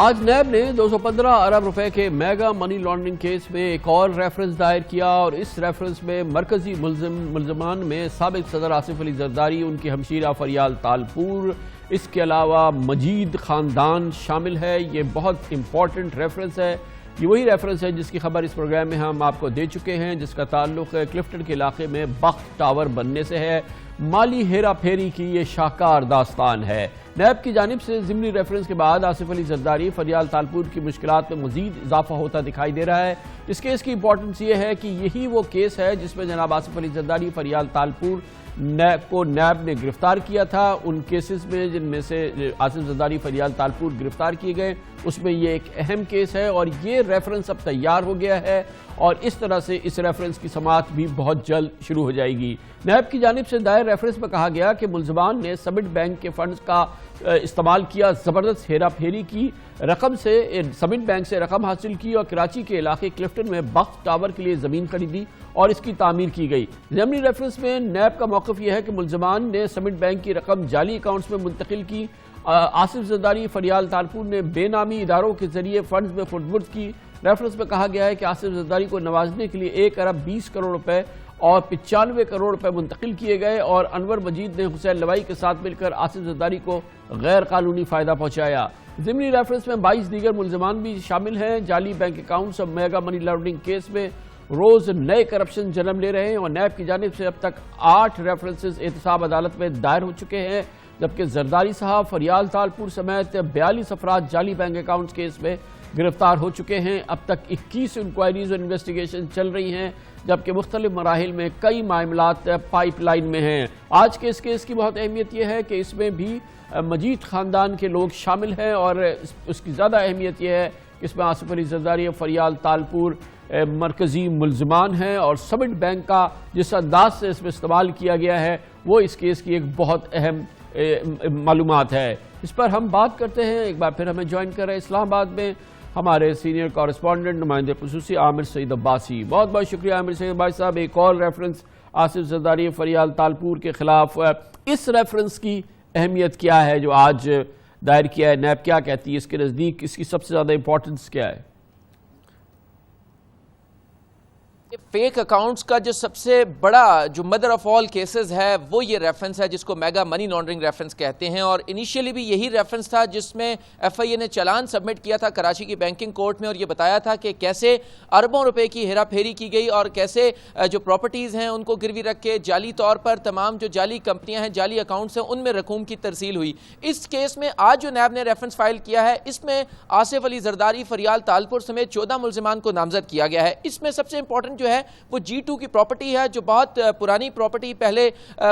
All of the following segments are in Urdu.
آج نیب نے 215 ارب روپے کے میگا منی لانڈرنگ کیس میں ایک اور ریفرنس دائر کیا اور اس ریفرنس میں مرکزی ملزمان میں سابق صدر آصف علی زرداری، ان کی ہمشیرہ فریال تالپور، اس کے علاوہ مجید خاندان شامل ہے۔ یہ بہت امپورٹنٹ ریفرنس ہے۔ یہ وہی ریفرنس ہے جس کی خبر اس پروگرام میں ہم آپ کو دے چکے ہیں، جس کا تعلق کلفٹن کے علاقے میں بخت ٹاور بننے سے ہے۔ مالی ہیرا پھیری کی یہ شاہکار داستان ہے۔ نیب کی جانب سے ضمنی ریفرنس کے بعد آصف علی زرداری، فریال تالپور کی مشکلات میں مزید اضافہ ہوتا دکھائی دے رہا ہے۔ اس کیس کی امپورٹنس یہ ہے کہ یہی وہ کیس ہے جس میں جناب آصف علی زرداری، فریال تالپور کو نیب نے گرفتار کیا تھا۔ ان کیسز میں جن میں سے آصف زرداری، فریال تالپور گرفتار کیے گئے، اس میں یہ ایک اہم کیس ہے اور یہ ریفرنس اب تیار ہو گیا ہے اور اس طرح سے اس ریفرنس کی سماعت بھی بہت جلد شروع ہو جائے گی۔ نیب کی جانب سے دائر ریفرنس میں کہا گیا کہ ملزمان نے سمٹ بینک کے فنڈز کا استعمال کیا، زبردست ہیرا پھیری کی، سمٹ بینک سے رقم حاصل کی اور کراچی کے علاقے کلفٹن میں بخت ٹاور کے لیے زمین خریدی اور اس کی تعمیر کی گئی۔ ضمنی ریفرنس میں نیب کا موقف یہ ہے کہ ملزمان نے سمٹ بینک کی رقم جعلی اکاؤنٹس میں منتقل کی۔ آصف زرداری، فریال تالپور نے بے نامی اداروں کے ذریعے فنڈز میں فٹ کی۔ ریفرنس میں کہا گیا ہے کہ آصف زرداری کو نوازنے کے لیے 1 ارب 20 کروڑ روپے اور 95 کروڑ روپے منتقل کیے گئے اور انور مجید نے حسین لوائی کے ساتھ مل کر آصف زرداری کو غیر قانونی فائدہ پہنچایا۔ ضمنی ریفرنس میں 22 دیگر ملزمان بھی شامل ہیں۔ جعلی بینک اکاؤنٹس اور میگا منی لانڈرنگ کیس میں روز نئے کرپشن جنم لے رہے ہیں اور نیب کی جانب سے اب تک 8 ریفرنسز احتساب عدالت میں دائر ہو چکے ہیں، جبکہ زرداری صاحب، فریال تالپور سمیت 42 افراد جعلی بینک اکاؤنٹس کیس میں گرفتار ہو چکے ہیں۔ اب تک 21 انکوائریز اور انویسٹیگیشن چل رہی ہیں، جبکہ مختلف مراحل میں کئی معاملات پائپ لائن میں ہیں۔ آج کے اس کیس کی بہت اہمیت یہ ہے کہ اس میں بھی مجید خاندان کے لوگ شامل ہیں اور اس کی زیادہ اہمیت یہ ہے کہ اس میں آصف علی زرداری، فریال تالپور مرکزی ملزمان ہیں اور سمٹ بینک کا جس انداز سے اس میں استعمال کیا گیا ہے وہ اس کیس کی ایک بہت اہم معلومات ہے۔ اس پر ہم بات کرتے ہیں۔ ایک بار پھر ہمیں جوائن کر رہے ہیں اسلام آباد میں ہمارے سینئر کورسپونڈنٹ نمائندے خصوصی عامر سعید عباسی۔ بہت بہت شکریہ عامر سعید عباسی صاحب۔ ایک اور ریفرنس آصف زرداری، فریال تالپور کے خلاف، اس ریفرنس کی اہمیت کیا ہے جو آج دائر کیا ہے؟ نیب کیا کہتی ہے اس کے نزدیک؟ اس کی سب سے زیادہ امپورٹنس کیا ہے؟ فیک اکاؤنٹس کا جو سب سے بڑا جو مدر آف آل کیسز ہے وہ یہ ریفرنس ہے جس کو میگا منی لانڈرنگ ریفرنس کہتے ہیں، اور انیشیلی بھی یہی ریفرنس تھا جس میں ایف آئی اے نے چلان سبمٹ کیا تھا کراچی کی بینکنگ کورٹ میں اور یہ بتایا تھا کہ کیسے اربوں روپے کی ہیرا پھیری کی گئی اور کیسے جو پراپرٹیز ہیں ان کو گروی رکھ کے جعلی طور پر تمام جو جعلی کمپنیاں ہیں، جعلی اکاؤنٹس ہیں، ان میں رقوم کی ترسیل ہوئی۔ اس کیس میں آج جو نیب نے ریفرنس فائل کیا ہے اس میں آصف علی زرداری، فریال تالپور سمیت 14 ملزمان کو نامزد کیا گیا ہے۔ اس میں سب سے امپورٹنٹ جو ہے وہ G2 کی پراپرٹی ہے جو بہت پرانی پراپرٹی، پہلے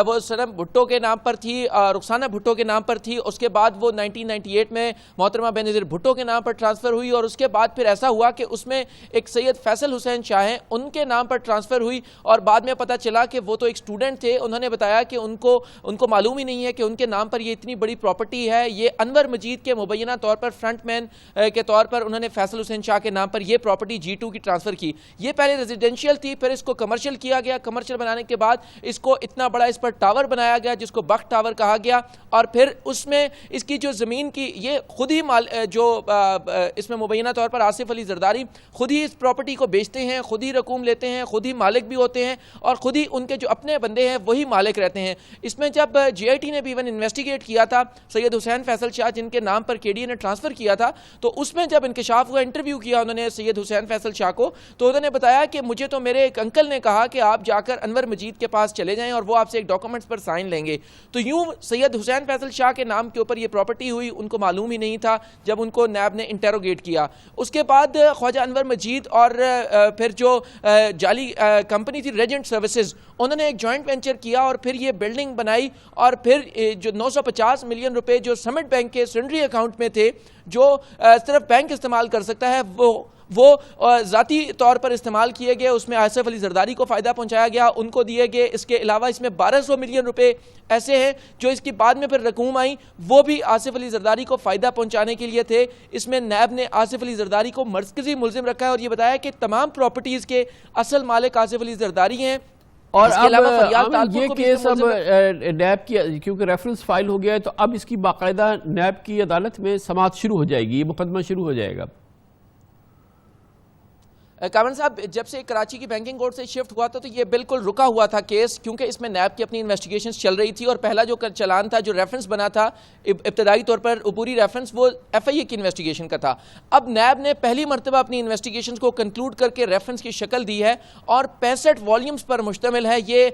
وہ سنم بھٹو کے نام پر تھی، رخسانہ بھٹو کے نام پر تھی، اس کے بعد وہ 1998 میں محترمہ بینظیر بھٹو کے نام پر ٹرانسفر ہوئی اور اس کے بعد پھر ایسا ہوا کہ اس میں ایک سید فیصل حسین شاہ ہیں، ان کے نام پر ٹرانسفر ہوئی اور بعد میں پتہ چلا کہ وہ تو ایک سٹوڈنٹ تھے۔ انہوں نے بتایا کہ ان کو معلوم ہی نہیں ہے کہ ان کے نام پر یہ اتنی بڑی پراپرٹی ہے۔ یہ انور مجید کے مبینہ طور پر فرنٹ مین کے طور پر انہوں نے فیصل حسین شاہ کے نام پر یہ پراپرٹی G2 کی ٹرانسفر کی۔ یہ پہلے ریزیڈینشیل تھی، پھر اس کو کمرشل کیا گیا، کمرشل بنانے کے بعد اس کو اتنا بڑا اس پر ٹاور بنایا گیا جس کو بخت ٹاور کہا گیا، اور پھر اس میں اس کی جو زمین کی یہ خود ہی اس میں مبینہ طور پر آصف علی زرداری خود ہی اس پراپرٹی کو بیچتے ہیں، خود ہی رقوم لیتے ہیں، خود ہی مالک بھی ہوتے ہیں اور خود ہی ان کے جو اپنے بندے ہیں وہی مالک رہتے ہیں۔ اس میں جب GIT نے بھی ایون انویسٹیگیٹ کیا تھا سید حسین فیصل شاہ جن کے نام پر KDA نے ٹرانسفر کیا تھا، تو اس میں جب انکشاف ہوا، انٹرویو کیا انہوں نے سید حسین فیصل شاہ کو، تو انہوں نے بتایا کہ مجھے تو میرے ایک انکل نے کہا کہ آپ جا کر انور مجید کے پاس چلے جائیں اور وہ آپ سے ایک ڈاکومنٹس پر سائن لیں گے۔ تو یوں سید حسین فیصل شاہ کے نام کے اوپر یہ پراپرٹی ہوئی، ان کو معلوم ہی نہیں تھا جب ان کو نیب نے انٹیروگیٹ کیا۔ اس کے بعد خواجہ انور مجید اور پھر جو جعلی کمپنی تھی ریجنٹ سروسز، انہوں نے ایک جوائنٹ وینچر کیا اور پھر یہ بلڈنگ بنائی اور پھر جو 950 ملین روپے جو سمٹ بینک کے سینڈری اکاؤنٹ میں تھے جو صرف بینک استعمال کر سکتا ہے وہ ذاتی طور پر استعمال کیے گئے، اس میں آصف علی زرداری کو فائدہ پہنچایا گیا، ان کو دیے گئے۔ اس کے علاوہ اس میں 1200 ملین روپے ایسے ہیں جو اس کی بعد میں پھر رقوم آئیں، وہ بھی آصف علی زرداری کو فائدہ پہنچانے کے لیے تھے۔ اس میں نیب نے آصف علی زرداری کو مرکزی ملزم رکھا ہے اور یہ بتایا کہ تمام پراپرٹیز کے اصل مالک آصف علی زرداری ہیں اور اس کے علاوہ اب فریال تالپور یہ کو بھی کیس اب ملزم نیب کی کیونکہ ریفرنس فائل ہو گیا ہے تو اب اس کی باقاعدہ نیب کی عدالت میں سماعت شروع ہو جائے گی، یہ مقدمہ شروع ہو جائے گا۔ کامران صاحب جب سے کراچی کی بینکنگ کورٹ سے شفٹ ہوا تھا تو یہ بالکل رکا ہوا تھا کیس، کیونکہ اس میں نیب کی اپنی انویسٹیگیشنز چل رہی تھی اور پہلا جو چلان تھا، جو ریفرنس بنا تھا ابتدائی طور پر عبوری ریفرنس، وہ ایف آئی اے کی انویسٹیگیشن کا تھا۔ اب نیب نے پہلی مرتبہ اپنی انویسٹیگیشنز کو کنکلوڈ کر کے ریفرنس کی شکل دی ہے اور 65 والیومز پر مشتمل ہے۔ یہ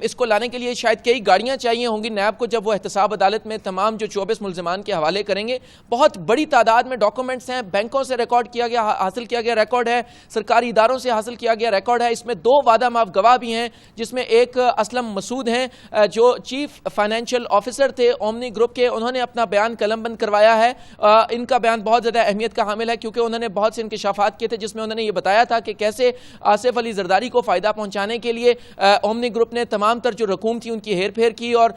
اس کو لانے کے لیے شاید کئی گاڑیاں چاہیے ہوں گی نیب کو جب وہ احتساب عدالت میں تمام جو 24 ملزمان کے حوالے کریں گے۔ بہت بڑی تعداد میں ڈاکومنٹس ہیں، بینکوں سے ریکارڈ کیا گیا، حاصل کیا گیا ریکارڈ ہے، سرکاری اداروں سے حاصل کیا گیا ریکارڈ ہے۔ اس میں 2 وعدہ معاف گواہ بھی ہیں، جس میں ایک اسلم مسعود ہیں جو چیف فائنینشیل آفیسر تھے اومنی گروپ کے، انہوں نے اپنا بیان قلم بند کروایا ہے۔ ان کا بیان بہت زیادہ اہمیت کا حامل ہے کیونکہ انہوں نے بہت سے انکشافات کیے تھے جس میں انہوں نے یہ بتایا تھا کہ کیسے آصف علی زرداری کو فائدہ پہنچانے کے لیے اومنی گروپ نے تمام تر جو رقوم تھی ان کی ہیر پھیر کی اور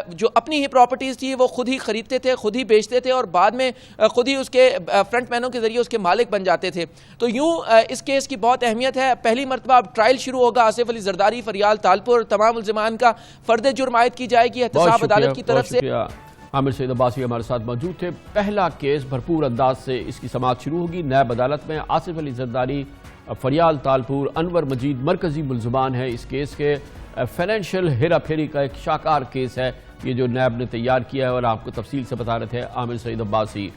جو اپنی ہی پراپرٹیز تھی وہ خود ہی خریدتے تھے، خود ہی بیچتے تھے اور بعد میں خود ہی اس کے فرنٹ مینوں کے ذریعے اس کے مالک بن جاتے تھے۔ تو یوں اس کیس کی بہت اہمیت ہے۔ پہلی مرتبہ اب ٹرائل شروع ہوگا، آصف علی زرداری، فریال تالپور، تمام ملزمان کا فرد جرم عائد کی جائے گی احتساب عدالت کی طرف سے۔ عامر سعید عباسی ہمارے ساتھ موجود تھے۔ پہلا کیس بھرپور انداز سے اس کی سماعت شروع ہوگی نیب عدالت میں۔ آصف علی زرداری، فریال تالپور، انور مجید مرکزی ملزمان ہیں اس کیس کے۔ فائنینشیل ہیرا پھیری کا ایک شاہکار کیس ہے یہ جو نیب نے تیار کیا ہے اور آپ کو تفصیل سے بتا رہے تھے عامر سعید عباسی۔